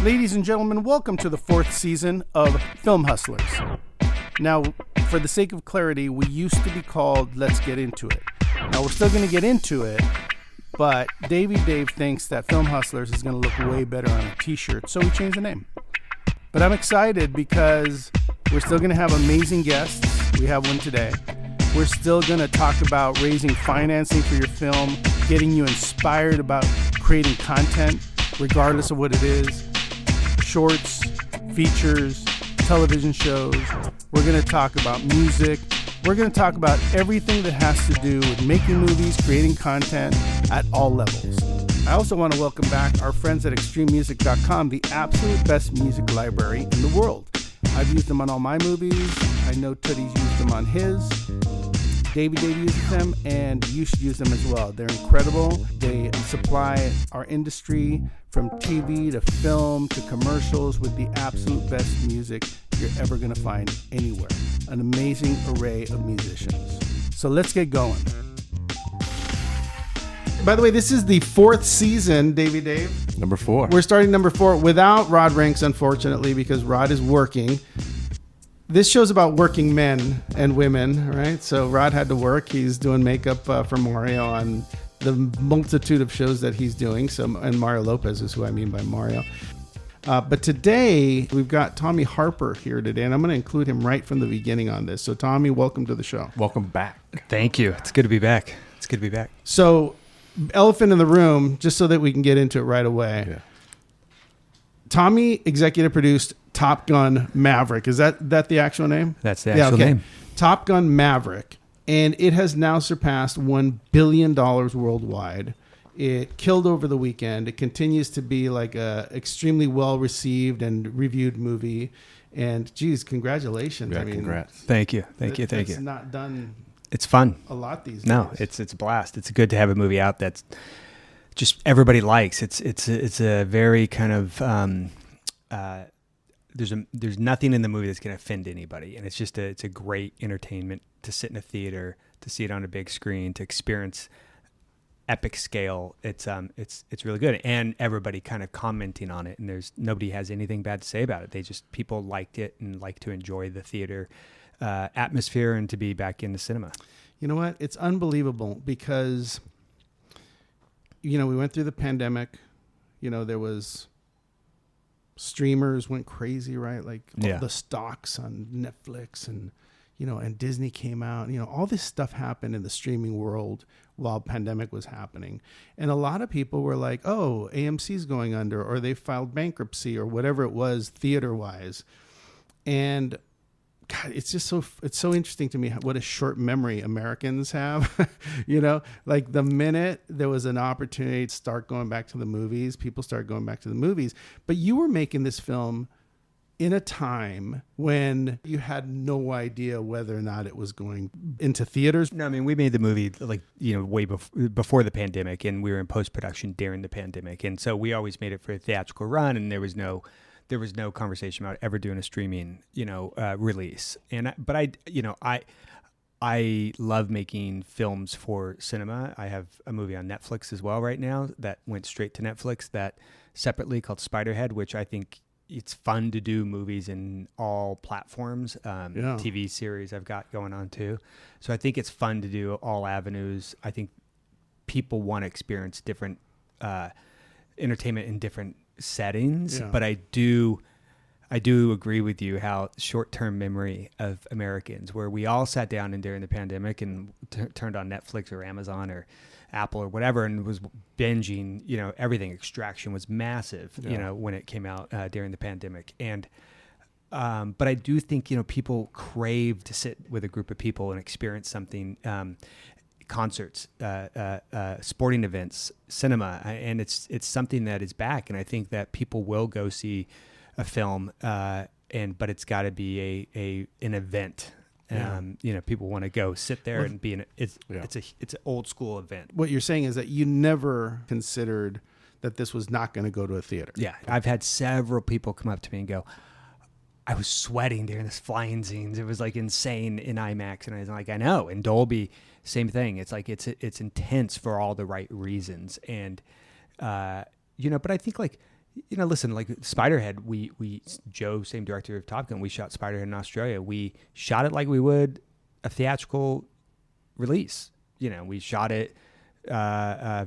Ladies and gentlemen, welcome to the 4th season of Film Hustlers. Now, for the sake of clarity, we used to be called Let's Get Into It. Now, we're still going to get into it, but Davey Dave thinks that Film Hustlers is going to look way better on a t-shirt, so we changed the name. But I'm excited because we're still going to have amazing guests. We have one today. We're still going to talk about raising financing for your film, getting you inspired about creating content, regardless of what it is. Shorts, features, television shows. We're going to talk about music. We're going to talk about everything that has to do with making movies, creating content at all levels. I also want to welcome back our friends at extrememusic.com, the absolute best music library in the world. I've used them on all my movies. I know Tootie's used them on his. Davey uses them, and you should use them as well. They're incredible. They supply our industry from TV to film to commercials with the absolute best music you're ever going to find anywhere. An amazing array of musicians. So let's get going. By the way, this is the 4th season, Davey Dave. Number 4. We're starting number 4 without Rod Ranks, unfortunately, because Rod is working. This show's about working men and women, right? So Rod had to work. He's doing makeup for Mario on the multitude of shows that he's doing. And Mario Lopez is who I mean by Mario. But today, we've got Tommy Harper here today, and I'm going to include him right from the beginning on this. So Tommy, welcome to the show. Welcome back. Thank you. It's good to be back. So, elephant in the room, just so that we can get into it right away. Yeah. Tommy executive produced Top Gun Maverick. Is that the actual name? That's the actual name. Top Gun Maverick. And it has now surpassed $1 billion worldwide. It killed over the weekend. It continues to be like a extremely well-received and reviewed movie. And, geez, congratulations. Yeah, congrats. Thank you. Thank you. It's not done. It's fun. A lot these days. No, it's a blast. It's good to have a movie out that's just everybody likes. It's a very kind of there's nothing in the movie that's going to offend anybody, and it's a great entertainment to sit in a theater, to see it on a big screen, to experience epic scale. It's really good, and everybody kind of commenting on it, and there's nobody has anything bad to say about it. People liked it and like to enjoy the theater atmosphere and to be back in the cinema. You know what? It's unbelievable because, we went through the pandemic. There was streamers went crazy, right? Like all the stocks on Netflix and Disney came out. All this stuff happened in the streaming world while pandemic was happening. And a lot of people were like, oh, AMC's going under, or they filed bankruptcy or whatever it was theater-wise. And God, it's so interesting to me what a short memory Americans have. Like the minute there was an opportunity to start going back to the movies, people started going back to the movies. But you were making this film in a time when you had no idea whether or not it was going into theaters. No, I mean, we made the movie way before the pandemic, and we were in post-production during the pandemic. And so we always made it for a theatrical run, and there was no conversation about ever doing a streaming, release. But I love making films for cinema. I have a movie on Netflix as well right now that went straight to Netflix that separately called Spiderhead, which I think it's fun to do movies in all platforms. TV series I've got going on too. So I think it's fun to do all avenues. I think people want to experience different entertainment in different settings, but I do agree with you how short-term memory of Americans, where we all sat down and during the pandemic and turned on Netflix or Amazon or Apple or whatever and was binging, everything. Extraction was massive, when it came out during the pandemic. And but I do think, people crave to sit with a group of people and experience something. Concerts, sporting events, cinema, and it's something that is back, and I think that people will go see a film, but it's got to be an event. People want to go sit there and be it's an old school event. What you're saying is that you never considered that this was not going to go to a theater. Yeah, I've had several people come up to me and go, I was sweating during this flying scenes. It was like insane in IMAX. And I was like, I know. And Dolby, same thing. It's like, it's intense for all the right reasons. And, but I think like, listen, like Spiderhead, we Joe, same director of Top Gun, we shot Spiderhead in Australia. We shot it like we would a theatrical release. We shot it,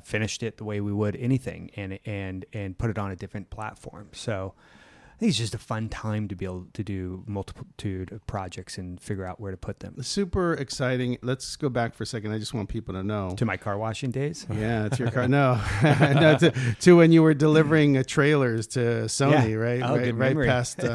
finished it the way we would anything, and put it on a different platform. So I think it's just a fun time to be able to do multitude of projects and figure out where to put them. Super exciting. Let's go back for a second. I just want people to know. To my car washing days? Yeah, it's your car. No, no to when you were delivering trailers to Sony, right? Oh, good memory. Right past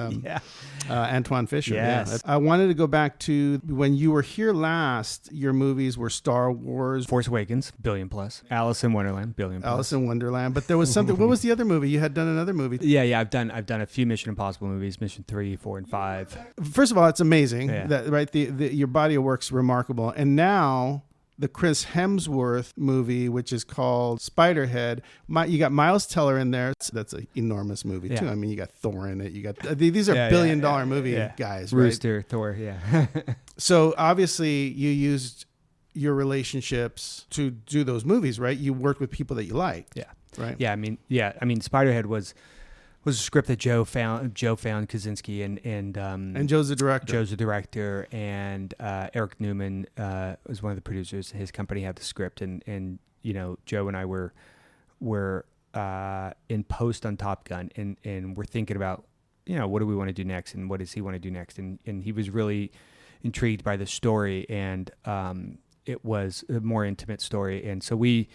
Antoine Fisher. Yes. Yeah. I wanted to go back to when you were here last. Your movies were Star Wars, Force Awakens, $1 billion plus. Alice in Wonderland, $1 billion plus. Alice in Wonderland. But there was something. What was the other movie? You had done another movie. Yeah. I've done a few Mission Impossible movies, Mission 3, 4, and 5. First of all, it's amazing that right. Your body of work's remarkable, and now the Chris Hemsworth movie, which is called Spiderhead. You got Miles Teller in there. That's an enormous movie too. I mean, you got Thor in it. You got these are billion-dollar movie guys, right? Rooster, Thor, yeah. So obviously, you used your relationships to do those movies, right? You worked with people that you liked, right? Yeah, I mean, Spiderhead was a script that Joe found Kaczynski and Joe's the director. Joe's the director, and Eric Newman was one of the producers. His company had the script, and Joe and I were in post on Top Gun, and we're thinking about what do we want to do next, and what does he want to do next, and he was really intrigued by the story, and it was a more intimate story, and so we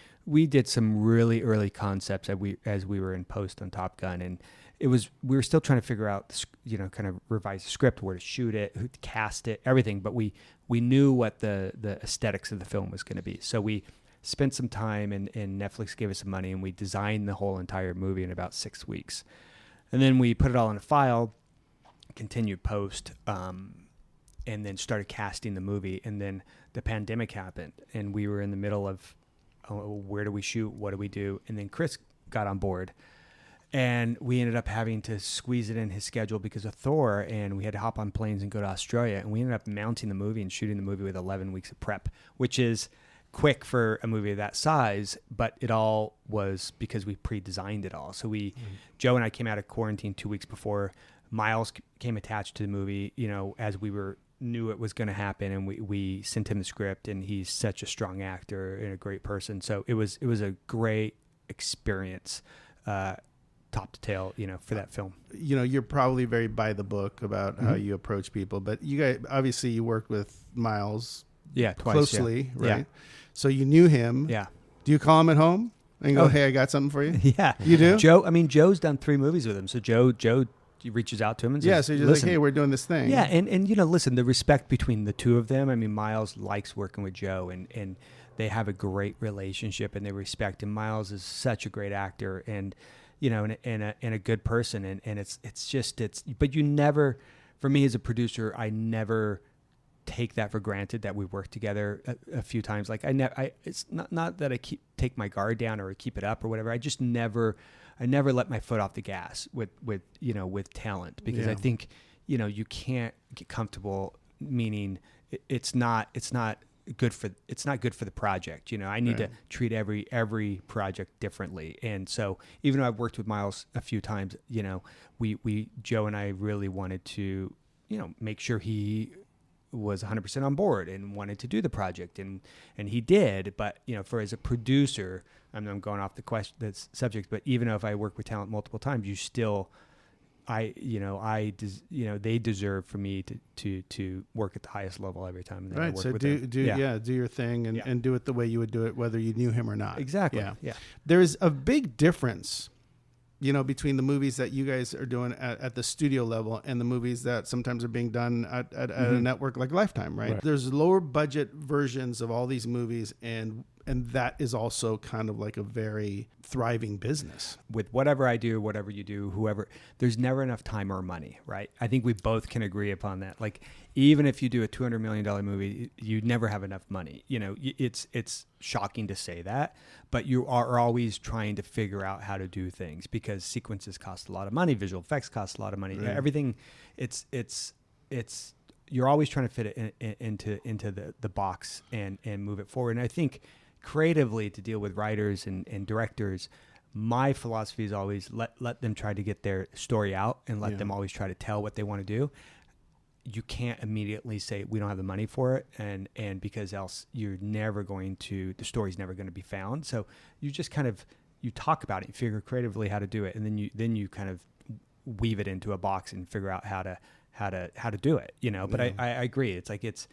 did some really early concepts as we were in post on Top Gun, and we were still trying to figure out, kind of revise the script, where to shoot it, who to cast it, everything. But we knew what the aesthetics of the film was going to be. So we spent some time, and Netflix gave us some money, and we designed the whole entire movie in about 6 weeks. And then we put it all in a file, continued post, and then started casting the movie. And then the pandemic happened, and we were in the middle of, where do we shoot? What do we do? And then Chris got on board, and we ended up having to squeeze it in his schedule because of Thor, and we had to hop on planes and go to Australia, and we ended up mounting the movie and shooting the movie with 11 weeks of prep, which is quick for a movie of that size, but it all was because we pre-designed it all. So Joe and I came out of quarantine 2 weeks before. Miles came attached to the movie, as we knew it was going to happen, and we sent him the script, and he's such a strong actor and a great person. So it was a great experience, top to tail, for that film. You're probably very by the book about how you approach people, but you guys, obviously you worked with Miles twice, closely, right? Yeah. So you knew him. Yeah. Do you call him at home and go, hey, I got something for you? Yeah. You do? Joe's done 3 movies with him. So Joe reaches out to him and says, so you're just like, hey, we're doing this thing. Yeah, and listen, the respect between the two of them. I mean, Miles likes working with Joe, and they have a great relationship, and they respect him. Miles is such a great actor, and and a good person, and it's but you never, for me as a producer, I never take that for granted that we work together a few times. Like it's not that I take my guard down or keep it up or whatever. I just never let my foot off the gas with talent, because I think you can't get comfortable, meaning it's not good for the project. I need to treat every project differently. And so even though I've worked with Miles a few times, Joe and I really wanted to make sure he was 100% on board and wanted to do the project, and he did. But for as a producer, I'm going off the subject, but even if I work with talent multiple times, you still, they deserve for me to work at the highest level every time. And right. So do your thing and do it the way you would do it, whether you knew him or not. Exactly. Yeah. There is a big difference, between the movies that you guys are doing at the studio level and the movies that sometimes are being done at a network like Lifetime, right? There's lower budget versions of all these movies, and that is also kind of like a very thriving business. With whatever I do, whatever you do, whoever, there's never enough time or money, right? I think we both can agree upon that. Like, even if you do a $200 million movie, you never have enough money. It's shocking to say that, but you are always trying to figure out how to do things, because sequences cost a lot of money, visual effects cost a lot of money. Right. Everything, you're always trying to fit it into the box and move it forward. And I think creatively, to deal with writers and directors, my philosophy is always let them try to get their story out and let them always try to tell what they want to do. You can't immediately say we don't have the money for it, and because else you're never going to, the story's never going to be found. So you just kind of, you talk about it, you figure creatively how to do it, and then you kind of weave it into a box and figure out how to do it, you know. But I agree. It's like it's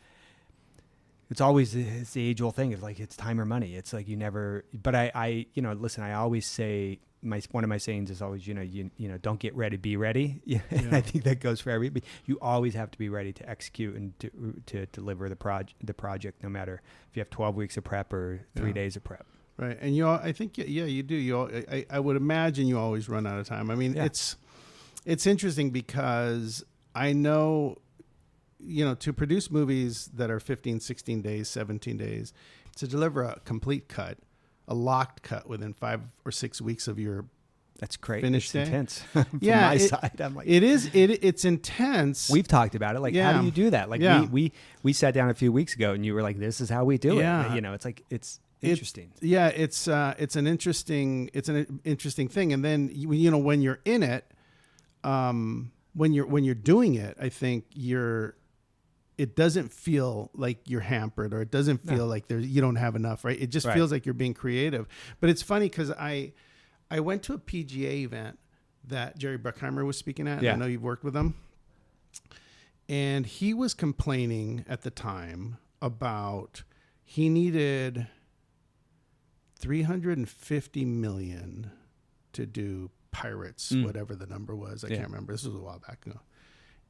always the age old thing of like, it's time or money. It's like you never, but I you know, listen, I always say, one of my sayings is always, you know, don't get ready, be ready. And I think that goes for everybody. You always have to be ready to execute and to deliver the project, no matter if you have 12 weeks of prep or 3 days of prep. Right. And I think, you do. I would imagine you always run out of time. I mean, it's interesting because I know, you know, to produce movies that are 15, 16 days, 17 days, to deliver a complete cut, a locked cut within 5 or 6 weeks of your That's great. Finished it's day. Intense. From my side, I'm like, it's intense. We've talked about it. Like, how do you do that? Like, we sat down a few weeks ago, and you were like, "This is how we do it." You know, it's like it's interesting. It's an interesting thing. And then you know, when you're in it, when you're doing it, I think it doesn't feel like you're hampered, or it doesn't feel like you don't have enough, right? It just feels like you're being creative. But it's funny because I went to a PGA event that Jerry Bruckheimer was speaking at. Yeah. I know you've worked with him. And he was complaining at the time about he needed $350 million to do Pirates, whatever the number was. I can't remember. This was a while back ago.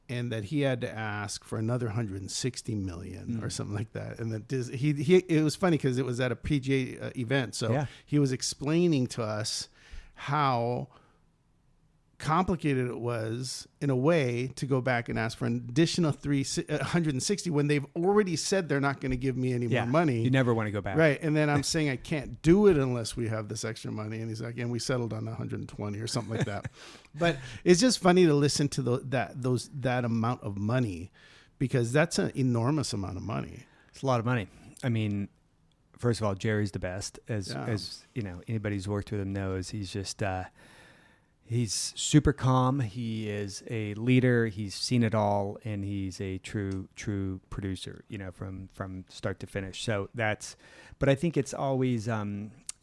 And that he had to ask for another $160 million or something like that. And that it was funny because it was at a PGA event. So he was explaining to us how complicated it was in a way to go back and ask for an additional 160 when they've already said they're not going to give me any more money. You never want to go back. Right. And then I'm saying I can't do it unless we have this extra money. And he's like, and we settled on 120 or something like that. But it's just funny to listen to that amount of money, because that's an enormous amount of money. It's a lot of money. I mean, first of all, Jerry's the best, as you know, anybody who's worked with him knows. He's just, he's super calm. He is a leader. He's seen it all, and he's a true producer, you know, from start to finish. So but I think it's always,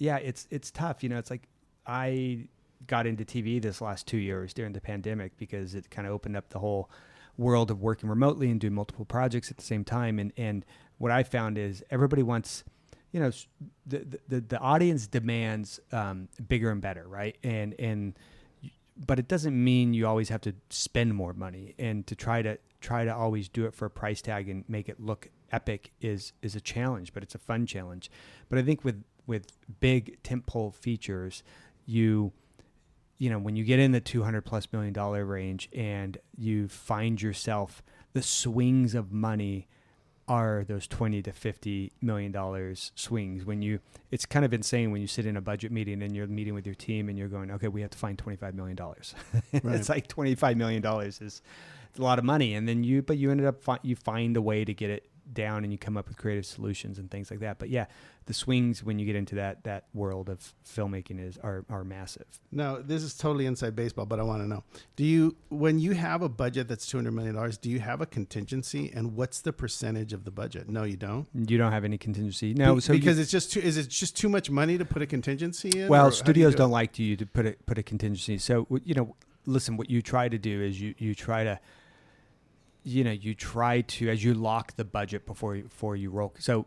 it's tough. You know, it's like I got into TV this last 2 years during the pandemic because it kind of opened up the whole world of working remotely and doing multiple projects at the same time. And what I found is everybody wants, you know, the audience demands bigger and better, right? But it doesn't mean you always have to spend more money, and to try to always do it for a price tag and make it look epic is a challenge, but it's a fun challenge. But I think with big tentpole features, you know, when you get in the $200+ million range and you find yourself, the swings of money are those $20 to $50 million swings. It's kind of insane when you sit in a budget meeting and you're meeting with your team and you're going, okay, we have to find $25 million. Right. It's like $25 million is a lot of money. And then you ended up, you find a way to get it down and you come up with creative solutions and things like that. But yeah, the swings when you get into that world of filmmaking are massive. Now, this is totally inside baseball, but I want to know, when you have a budget that's $200 million, do you have a contingency, and what's the percentage of the budget? No, you don't. You don't have any contingency. No, because is it just too much money to put a contingency in? Well, studios don't like you to put a contingency. So, you know, listen, what you try to do is you try to, as you lock the budget before you roll. So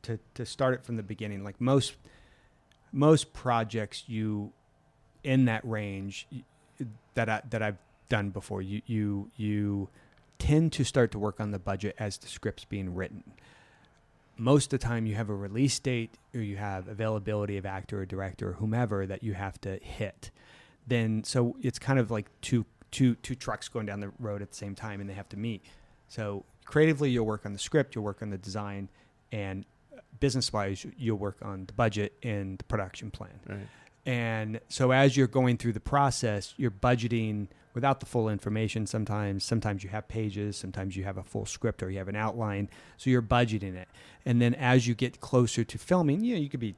to start it from the beginning, like most projects, you in that range that I've done before, you tend to start to work on the budget as the script's being written. Most of the time, you have a release date, or you have availability of actor or director or whomever that you have to hit. Then, so it's kind of like two trucks going down the road at the same time, and they have to meet. So creatively, you'll work on the script, you'll work on the design, and business-wise, you'll work on the budget and the production plan. Right. And so as you're going through the process, you're budgeting without the full information. Sometimes you have pages, sometimes you have a full script, or you have an outline. So you're budgeting it. And then as you get closer to filming, you could be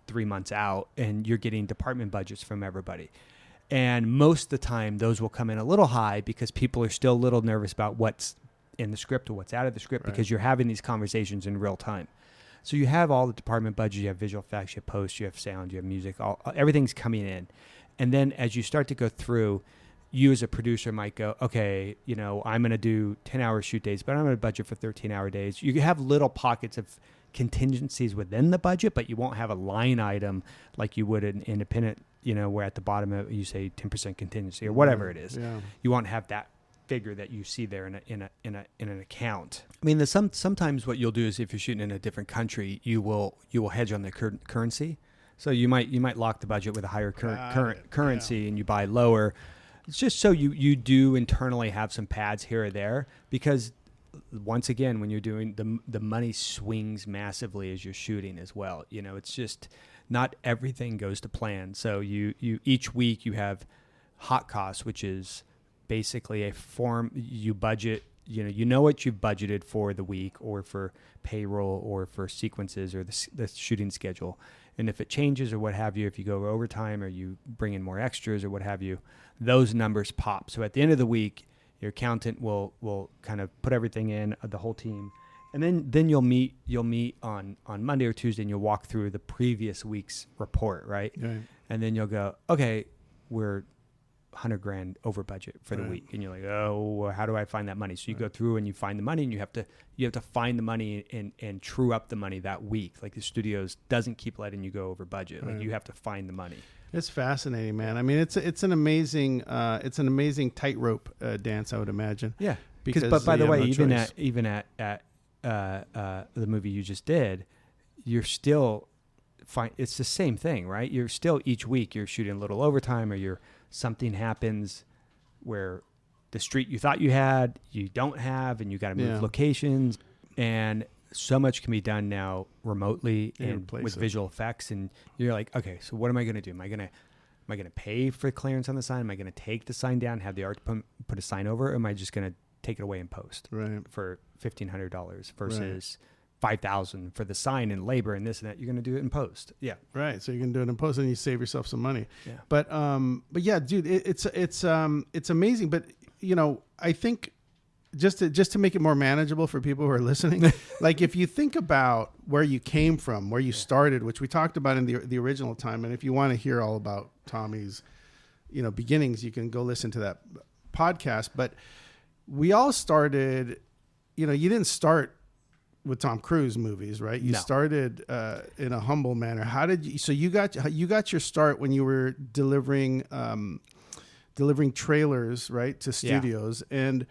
3 months out, and you're getting department budgets from everybody. And most of the time, those will come in a little high because people are still a little nervous about what's in the script or what's out of the script, because you're having these conversations in real time. So you have all the department budgets, you have visual effects, you have post, you have sound, you have music, everything's coming in. And then as you start to go through, you as a producer might go, okay, I'm going to do 10-hour shoot days, but I'm going to budget for 13-hour days. You have little pockets of contingencies within the budget, but you won't have a line item like you would in independent, where at the bottom of you say 10% contingency or whatever it is. Yeah. You won't have that figure that you see there in an account. I mean, sometimes what you'll do is if you're shooting in a different country, you will hedge on the currency. So you might lock the budget with a higher currency and you buy lower. It's just so you do internally have some pads here or there, because once again, when you're doing the money swings massively as you're shooting as well. It's just not everything goes to plan. So you each week you have hot costs, which is basically a form you budget. You know what you've budgeted for the week or for payroll or for sequences or the shooting schedule. And if it changes or what have you, if you go overtime or you bring in more extras or what have you, those numbers pop. So at the end of the week, your accountant will kind of put everything in, the whole team. And then you'll meet on Monday or Tuesday and you'll walk through the previous week's report, right? And then you'll go, okay, we're $100,000 over budget for the week. And you're like, oh, how do I find that money? So you go through and you find the money, and you have to find the money and true up the money that week. Like the studios doesn't keep letting you go over budget. Like you have to find the money. It's fascinating, man. I mean, it's an amazing tightrope dance, I would imagine. Yeah. But by the way, even at the movie you just did, you're still fine. It's the same thing, right? You're still each week you're shooting a little overtime, or something happens where the street you thought you had, you don't have, and you got to move locations. And so much can be done now remotely and with visual effects. And you're like, okay, so what am I going to do? Am I going to pay for clearance on the sign? Am I going to take the sign down, have the art put a sign over? Or am I just going to take it away in post for $1,500 versus $5,000 for the sign and labor and this and that? You're going to do it in post. Yeah. Right. So you can do it in post and you save yourself some money. Yeah. But yeah, dude, it's amazing. But I think just to make it more manageable for people who are listening, like if you think about where you came from, where you started, which we talked about in the original time. And if you want to hear all about Tommy's, beginnings, you can go listen to that podcast. But we all started, you didn't start with Tom Cruise movies, right? You started in a humble manner. How did you? So you got your start when you were delivering trailers, right, to studios. And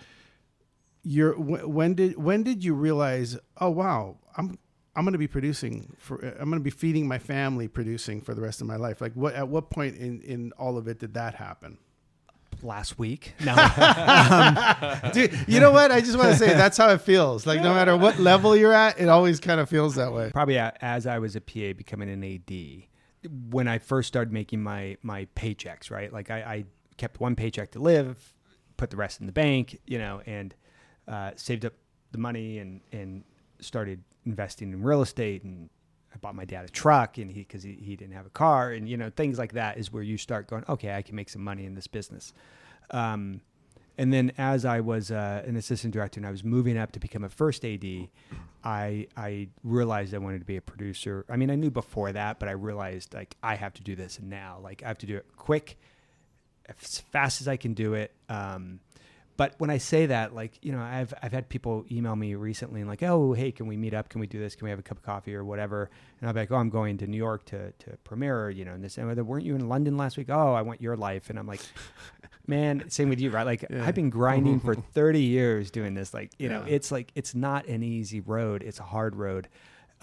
when did you realize? Oh wow, I'm going to be producing I'm going to be feeding my family producing for the rest of my life. Like at what point in all of it did that happen? Last week. No. Dude, you know what? I just want to say that's how it feels. Like no matter what level you're at, it always kind of feels that way. Probably as I was a PA becoming an AD, when I first started making my paychecks, right? Like I kept one paycheck to live, put the rest in the bank, and saved up the money and started investing in real estate, and I bought my dad a truck, and because he didn't have a car, and things like that is where you start going, okay, I can make some money in this business. And then as I was an assistant director and I was moving up to become a first AD, I realized I wanted to be a producer. I mean, I knew before that, but I realized like I have to do this now. Like I have to do it quick, as fast as I can do it. But when I say that, like, I've had people email me recently and like, oh, hey, can we meet up? Can we do this? Can we have a cup of coffee or whatever? And I'll be like, oh, I'm going to New York to premiere, and this. And weren't you in London last week? Oh, I want your life. And I'm like, man, same with you, right? Like I've been grinding for 30 years doing this. Like, it's like, it's not an easy road. It's a hard road.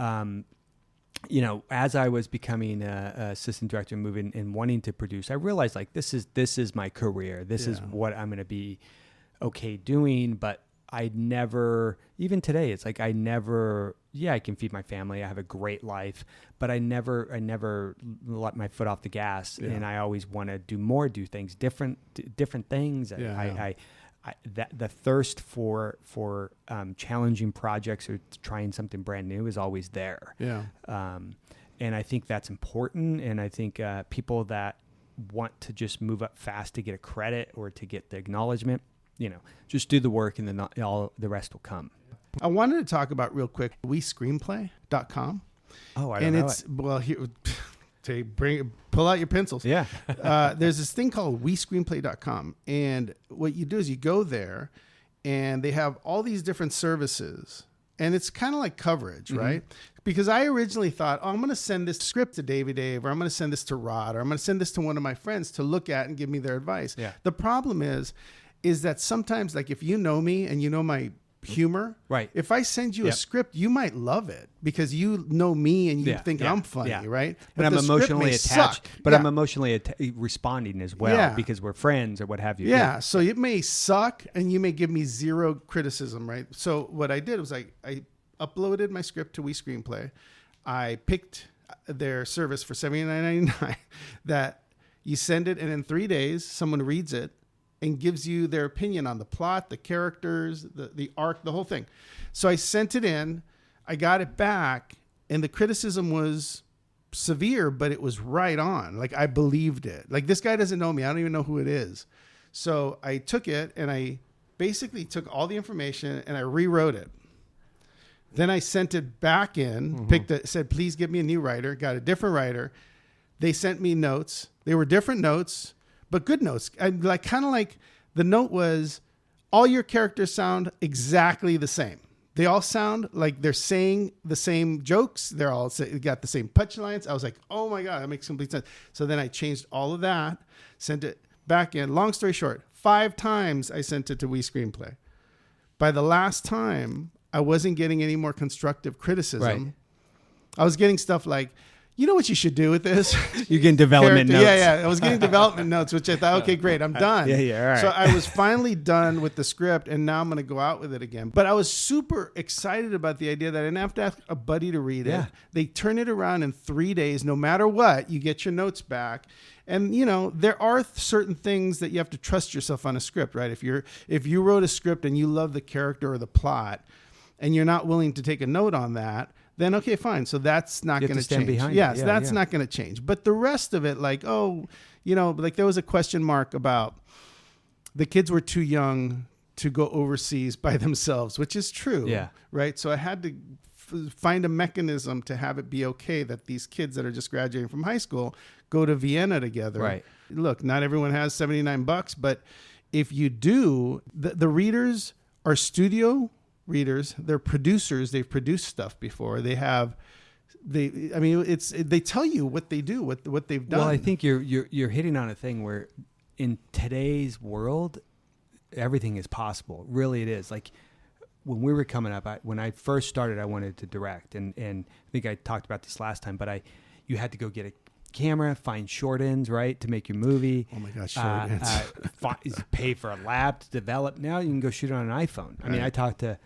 As I was becoming a assistant director, moving and wanting to produce, I realized like, this is my career. This is what I'm going to be okay doing, but I never, even today, it's like I can feed my family. I have a great life, but I never let my foot off the gas. Yeah. And I always want to do things, different things. Yeah. The thirst for challenging projects or trying something brand new is always there. Yeah. And I think that's important. And I think people that want to just move up fast to get a credit or to get the acknowledgement, just do the work and then all the rest will come. I wanted to talk about real quick, WeScreenplay.com. Oh, I don't know it. Well, here, pull out your pencils. Yeah. There's this thing called WeScreenplay.com. And what you do is you go there and they have all these different services. And it's kind of like coverage, right? Because I originally thought, I'm going to send this script to Dave, or I'm going to send this to Rod, or I'm going to send this to one of my friends to look at and give me their advice. Yeah. The problem is that sometimes, like, if you know me and you know my humor, right? If I send you a script, you might love it because you know me and you think I'm funny, right? But I'm emotionally attached. But I'm emotionally responding as well because we're friends or what have you. Yeah. So it may suck and you may give me zero criticism, right? So what I did was I uploaded my script to WeScreenplay. I picked their service for $79.99 that you send it, and in 3 days someone reads it and gives you their opinion on the plot, the characters, the arc, the whole thing. So I sent it in, I got it back, and the criticism was severe, but it was right on. Like, I believed it. Like, this guy doesn't know me. I don't even know who it is. So I took it and I basically took all the information and I rewrote it. Then I sent it back in, said, please give me a new writer, got a different writer. They sent me notes. They were different notes, but good notes. Kind of like the note was, all your characters sound exactly the same. They all sound like they're saying the same jokes. They're all got the same punchlines. I was like, oh my God, that makes complete sense. So then I changed all of that, sent it back in. Long story short, 5 times I sent it to WeScreenplay. By the last time, I wasn't getting any more constructive criticism. Right. I was getting stuff like, you know what you should do with this? You're getting development notes. Yeah. I was getting development notes, which I thought, okay, great, I'm done. All right. So I was finally done with the script, and now I'm going to go out with it again. But I was super excited about the idea that I didn't have to ask a buddy to read it. They turn it around in 3 days. No matter what, you get your notes back. And, there are certain things that you have to trust yourself on a script, right? If you wrote a script and you love the character or the plot, and you're not willing to take a note on that, then okay, fine. So that's not going to change. Behind yes, that's not going to change. But the rest of it, like, like there was a question mark about the kids were too young to go overseas by themselves, which is true. Yeah. Right. So I had to find a mechanism to have it be okay that these kids that are just graduating from high school go to Vienna together. Right. Look, not everyone has $79, but if you do, the readers are studio readers, they're producers, they've produced stuff before, they tell you what they do, what they've done. Well, I think you're hitting on a thing where in today's world everything is possible. Really, it is. Like when we were coming up, when I first started, I wanted to direct, and I think I talked about this last time, but you had to go get a camera, find short ends, right, to make your movie. Oh my gosh, short ends. Pay for a lab to develop. Now you can go shoot it on an iPhone. I mean, I talked to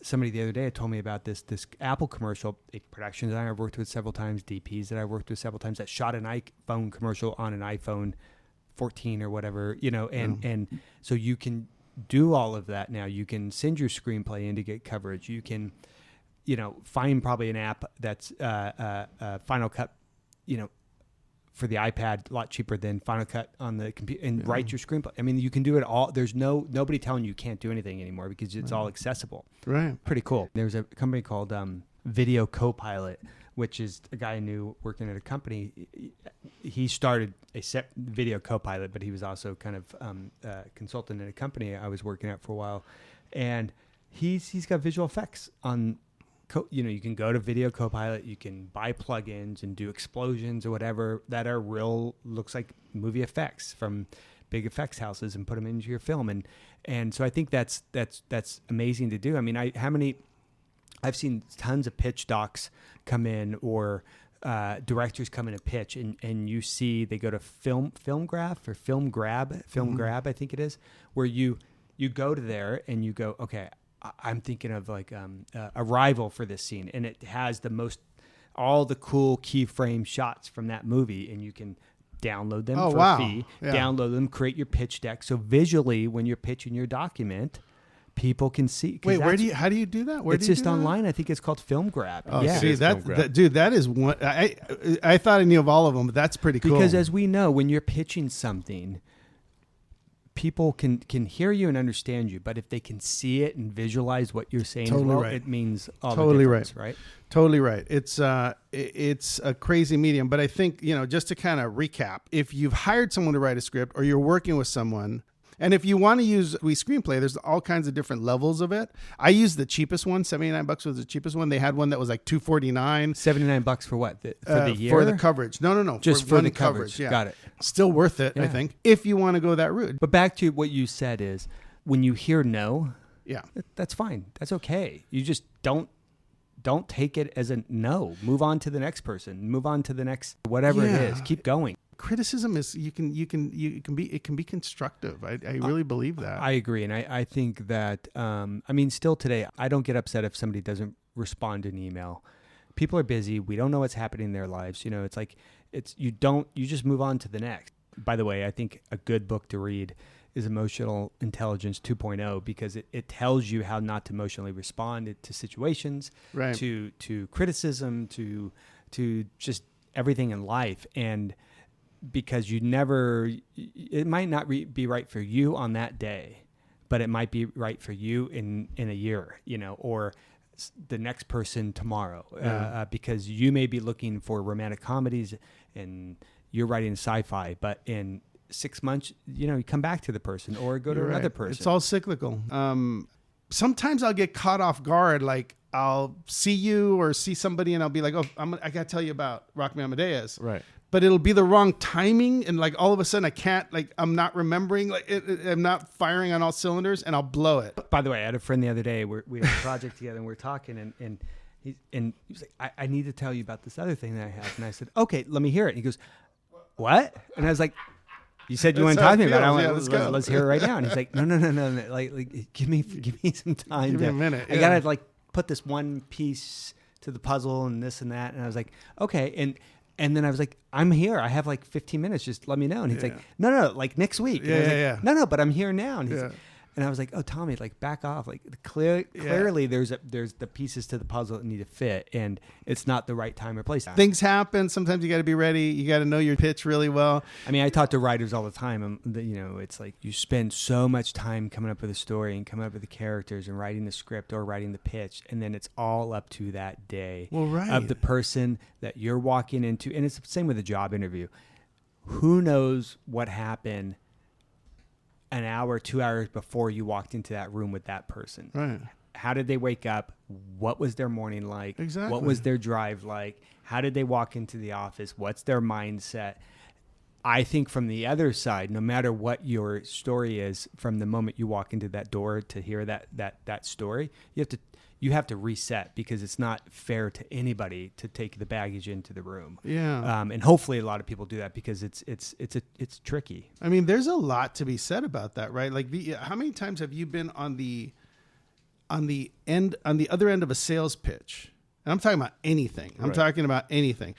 somebody the other day told me about this Apple commercial, a production designer I've worked with several times, DPs that I worked with several times, that shot an iPhone commercial on an iPhone 14 or whatever, and so you can do all of that now. You can send your screenplay in to get coverage. You can, find probably an app that's Final Cut, for the iPad, a lot cheaper than Final Cut on the computer, and write your screenplay. I mean, you can do it all. There's nobody telling you can't do anything anymore because it's all accessible. Right. Pretty cool. There's a company called Video Copilot, which is a guy I knew working at a company. He started a Video Copilot, but he was also kind of a consultant at a company I was working at for a while. And he's got visual effects on. You can go to Video Copilot, you can buy plugins and do explosions or whatever that are real, looks like movie effects from big effects houses and put them into your film. And so I think that's amazing to do. I mean, I've seen tons of pitch docs come in, or directors come in and pitch, and you see they go to Film Grab, I think it is, where you go to there and you go, okay, I'm thinking of like Arrival for this scene, and it has all the cool keyframe shots from that movie, and you can download them for a fee, download them, create your pitch deck. So visually, when you're pitching your document, people can see. Wait, how do you do that? It's just online. I think it's called Film Grab. Oh, yeah. see, dude, that is one. I thought I knew of all of them, but that's pretty cool. Because as we know, when you're pitching something, people can hear you and understand you, but if they can see it and visualize what you're saying, it means all the difference, right? Totally right. It's a crazy medium, but I think, just to kind of recap, if you've hired someone to write a script or you're working with someone, and if you want to use Screenplay, there's all kinds of different levels of it. I used the cheapest one. $79 was the cheapest one. They had one that was like $249. $79 for what? For the year? For the coverage. No. Just for the coverage. Yeah. Got it. Still worth it, I think, if you want to go that route. But back to what you said is, when you hear no, yeah, that's fine. That's okay. You just don't take it as a no. Move on to the next person. Move on to the next whatever it is. Keep going. Criticism is it can be constructive. I really believe that. I agree, and I think that still today I don't get upset if somebody doesn't respond to an email. People are busy. We don't know what's happening in their lives. It's like you just move on to the next. By the way, I think a good book to read is Emotional Intelligence 2.0 because it tells you how not to emotionally respond to situations, right, to criticism, to just everything in life. And because it might not be right for you on that day, but it might be right for you in a year, or the next person tomorrow, because you may be looking for romantic comedies and you're writing sci-fi, but in 6 months, you come back to the person or go to another person. It's all cyclical. Sometimes I'll get caught off guard. Like I'll see you or see somebody and I'll be like, oh, I got to tell you about Rock Me Amadeus. Right. But it'll be the wrong timing. And like all of a sudden I can't, I'm not remembering, I'm not firing on all cylinders and I'll blow it. By the way, I had a friend the other day, we had a project together and we're talking and he was like, I need to tell you about this other thing that I have. And I said, okay, let me hear it. And he goes, what? And I was like, you said you want to talk to me about it. Let's hear it right now. And he's like, no. Like give me some time. Give me a minute. I gotta put this one piece to the puzzle and this and that. And I was like, okay. And then I was like, I'm here. I have 15 minutes. Just let me know. And he's like, no, next week. And I was like, no, but I'm here now. And and I was like, oh, Tommy, back off. Clearly there's the pieces to the puzzle that need to fit, and it's not the right time or place. Things happen. Sometimes you got to be ready. You got to know your pitch really well. I mean, I talk to writers all the time. It's like you spend so much time coming up with a story and coming up with the characters and writing the script or writing the pitch, and then it's all up to that day of the person that you're walking into. And it's the same with a job interview. Who knows what happened an hour, 2 hours before you walked into that room with that person? Right. How did they wake up? What was their morning like? Exactly. What was their drive like? How did they walk into the office? What's their mindset? I think from the other side, no matter what your story is, from the moment you walk into that door to hear that story, you have to reset, because it's not fair to anybody to take the baggage into the room. Yeah. And hopefully a lot of people do that, because it's tricky. I mean, there's a lot to be said about that, right? How many times have you been on the other end of a sales pitch? And I'm talking about anything. I'm talking about anything.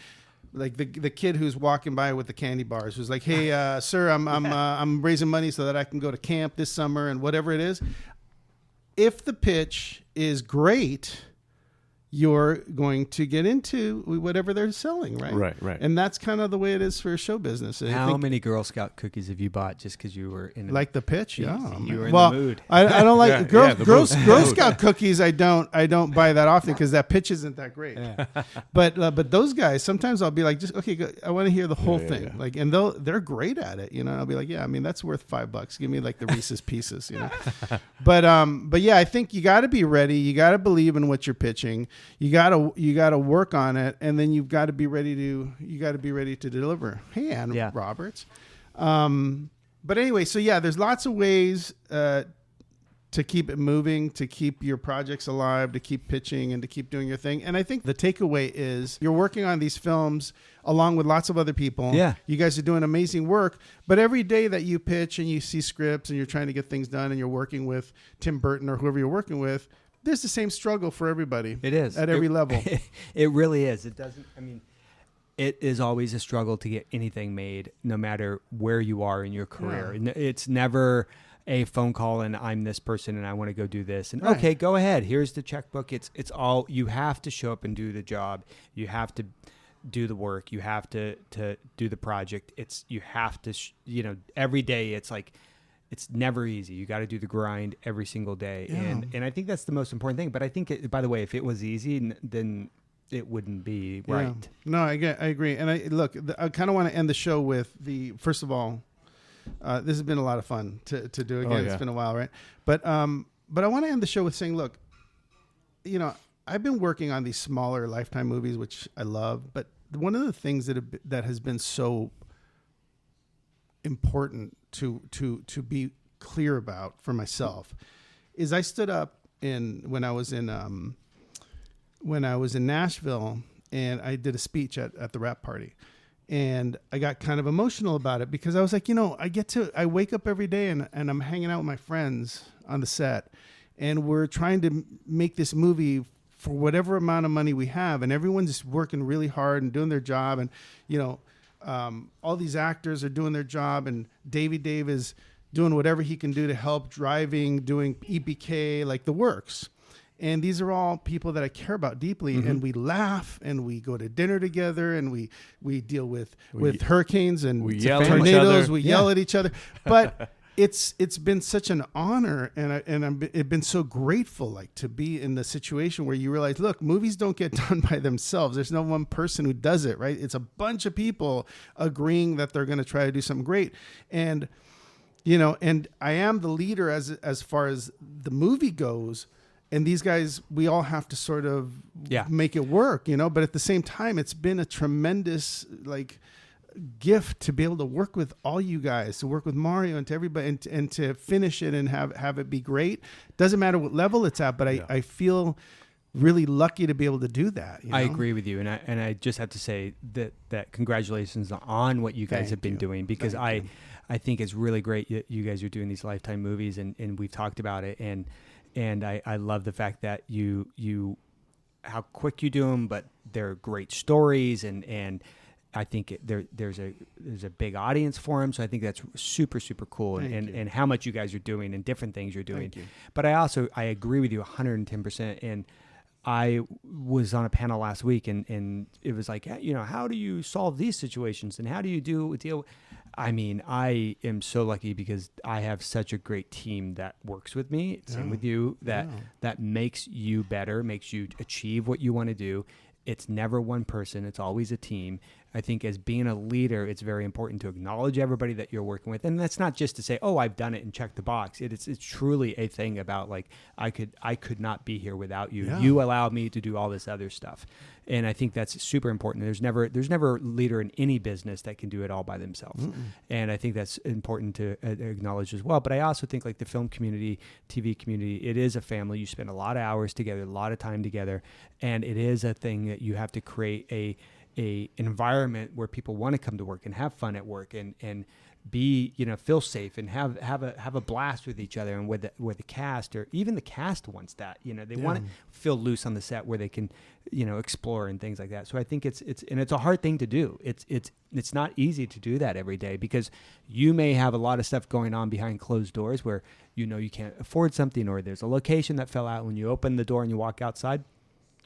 Like the kid who's walking by with the candy bars, who's like, "Hey, sir, I'm raising money so that I can go to camp this summer," and whatever it is. If the pitch is great, you're going to get into whatever they're selling, right? Right. And that's kind of the way it is for show business. How many Girl Scout cookies have you bought just because you were in the pitch? Yeah, you were in the mood. I don't like Girl Scout cookies. I don't buy that often because that pitch isn't that great. Yeah. But those guys, sometimes I'll be like, just okay, I want to hear the whole thing. Yeah. And they're great at it. I'll be like, yeah, I mean that's worth $5. Give me the Reese's Pieces. But yeah, I think you got to be ready. You got to believe in what you're pitching. You gotta work on it, and then you've got to be ready to deliver. Hey, Ann Roberts. But anyway, so yeah, there's lots of ways to keep it moving, to keep your projects alive, to keep pitching, and to keep doing your thing. And I think the takeaway is you're working on these films along with lots of other people. Yeah. You guys are doing amazing work. But every day that you pitch and you see scripts and you're trying to get things done and you're working with Tim Burton or whoever you're working with, there's the same struggle for everybody. It is. At every level. It really is. It is always a struggle to get anything made, no matter where you are in your career. Yeah. It's never a phone call and I'm this person and I want to go do this. And okay, go ahead. Here's the checkbook. It's all, you have to show up and do the job. You have to do the work. You have to do the project. You have to, every day it's like, it's never easy. You got to do the grind every single day. Yeah. And I think that's the most important thing. But I think, by the way, if it was easy, then it wouldn't be right. No, I agree. And I kind of want to end the show with first of all, this has been a lot of fun to do again. It's been a while, right? But I want to end the show with saying, look, I've been working on these smaller Lifetime movies, which I love. But one of the things that has been so important to be clear about for myself is I stood up when I was in Nashville, and I did a speech at the rap party, and I got kind of emotional about it because I was like, I wake up every day and I'm hanging out with my friends on the set, and we're trying to make this movie for whatever amount of money we have, and everyone's just working really hard and doing their job, and all these actors are doing their job, and Davey Dave is doing whatever he can do to help, driving, doing EPK, like the works. And these are all people that I care about deeply. Mm-hmm. And we laugh and we go to dinner together and we deal with hurricanes and tornadoes. We yell at each other. But it's been such an honor, and I've been so grateful, to be in the situation where you realize, look, movies don't get done by themselves. There's no one person who does it, right? It's a bunch of people agreeing that they're going to try to do something great. And, and I am the leader as far as the movie goes. And these guys, we all have to sort of make it work, but at the same time, it's been a tremendous, gift to be able to work with all you guys, to work with Mario and to everybody, and to finish it and have it be great. Doesn't matter what level it's at, but I feel really lucky to be able to do that. I agree with you, and I just have to say that congratulations on what you guys have been doing, because I think it's really great you guys are doing these Lifetime movies, and we've talked about it, and I love the fact that you how quick you do them, but they're great stories, and I think there's a big audience for them. So I think that's super, super cool. And how much you guys are doing and different things you're doing. But I agree with you 110%. And I was on a panel last week, and it was like, how do you solve these situations? And how do you deal? I mean, I am so lucky because I have such a great team that works with me. Same with you, that makes you better, makes you achieve what you want to do. It's never one person. It's always a team. I think as being a leader, it's very important to acknowledge everybody that you're working with. And that's not just to say, oh, I've done it and check the box. It's truly a thing about I could not be here without you. Yeah. You allow me to do all this other stuff. And I think that's super important. There's never a leader in any business that can do it all by themselves. Mm-mm. And I think that's important to acknowledge as well. But I also think the film community, TV community, it is a family. You spend a lot of hours together, a lot of time together. And it is a thing that you have to create a environment where people want to come to work and have fun at work and be, feel safe and have a blast with each other, and with the cast, or even the cast wants that, they want to feel loose on the set where they can, explore and things like that. So I think it's a hard thing to do. It's not easy to do that every day, because you may have a lot of stuff going on behind closed doors where, you can't afford something, or there's a location that fell out. When you open the door and you walk outside,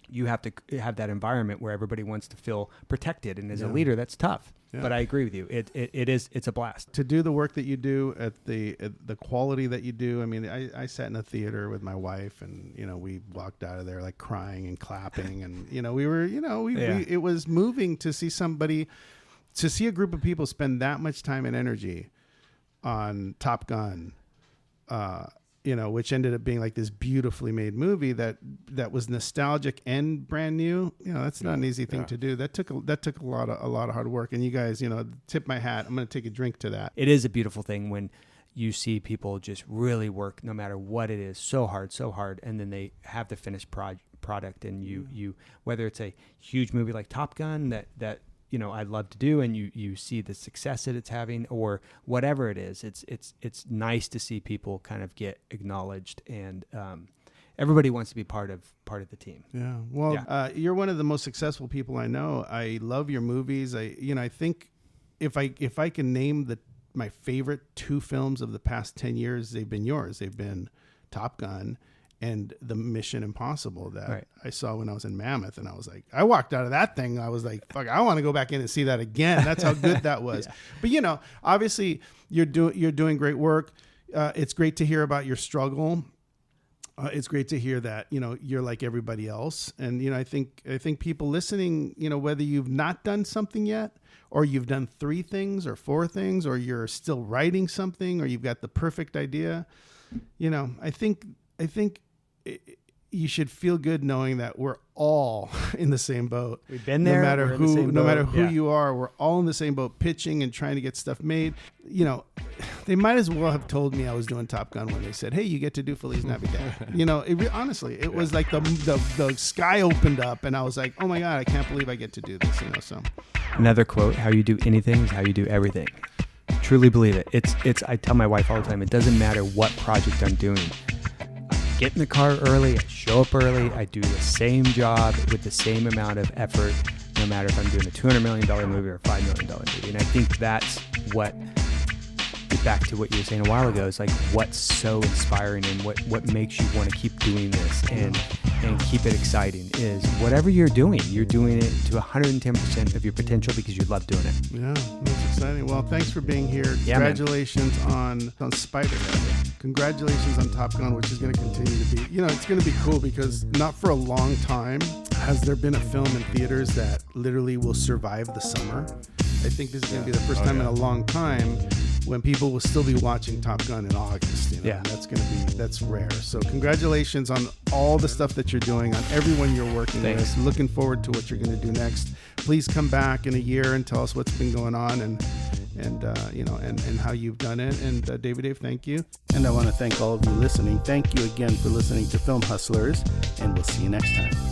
you have to have that environment where everybody wants to feel protected. And as a leader, that's tough. Yeah. But I agree with you. It's a blast to do the work that you do at the quality that you do. I mean, I sat in a theater with my wife, and we walked out of there crying and clapping, and we were it was moving to see a group of people spend that much time and energy on Top Gun. Which ended up being this beautifully made movie that was nostalgic and brand new. That's not an easy thing to do. That took a lot of hard work. And you guys, tip my hat. I'm going to take a drink to that. It is a beautiful thing when you see people just really work, no matter what it is, so hard, and then they have the finished product. And you whether it's a huge movie like Top Gun that I'd love to do, and you see the success that it's having, or whatever it is, it's nice to see people kind of get acknowledged, and everybody wants to be part of the team. Yeah. Well, you're one of the most successful people I know. I love your movies. I think if I can name the my favorite 2 films of the past 10 years, they've been yours. They've been Top Gun and the Mission Impossible that I saw when I was in Mammoth. And I was like, I walked out of that thing. I was like, fuck, I want to go back in and see that again. That's how good that was. But, obviously you're doing great work. It's great to hear about your struggle. It's great to hear that, you're like everybody else. And, I think people listening, whether you've not done something yet, or you've done 3 things or 4 things, or you're still writing something, or you've got the perfect idea, I think you should feel good knowing that we're all in the same boat. We've been there. No matter who you are, we're all in the same boat, pitching and trying to get stuff made. They might as well have told me I was doing Top Gun when they said, "Hey, you get to do Feliz Navidad." Honestly, it was like the sky opened up, and I was like, "Oh my God, I can't believe I get to do this." So another quote: "How you do anything is how you do everything." Truly believe it. It's. I tell my wife all the time. It doesn't matter what project I'm doing. Get in the car early, I show up early, I do the same job with the same amount of effort, no matter if I'm doing a $200 million movie or a $5 million movie. And I think that's what, back to what you were saying a while ago, is like what's so inspiring and what makes you want to keep doing this and keep it exciting is whatever you're doing it to 110% of your potential because you love doing it. Yeah, that's exciting. Well, thanks for being here. Yeah, congratulations on Spider-Man. Congratulations on Top Gun, which is going to continue to be, it's going to be cool because not for a long time has there been a film in theaters that literally will survive the summer. I think this is going to be the first time in a long time when people will still be watching Top Gun in August. And that's rare. So congratulations on all the stuff that you're doing, on everyone you're working with. Looking forward to what you're going to do next. Please come back in a year and tell us what's been going on and how you've done it. And Dave, thank you. And I want to thank all of you listening. Thank you again for listening to Film Hustlers, and we'll see you next time.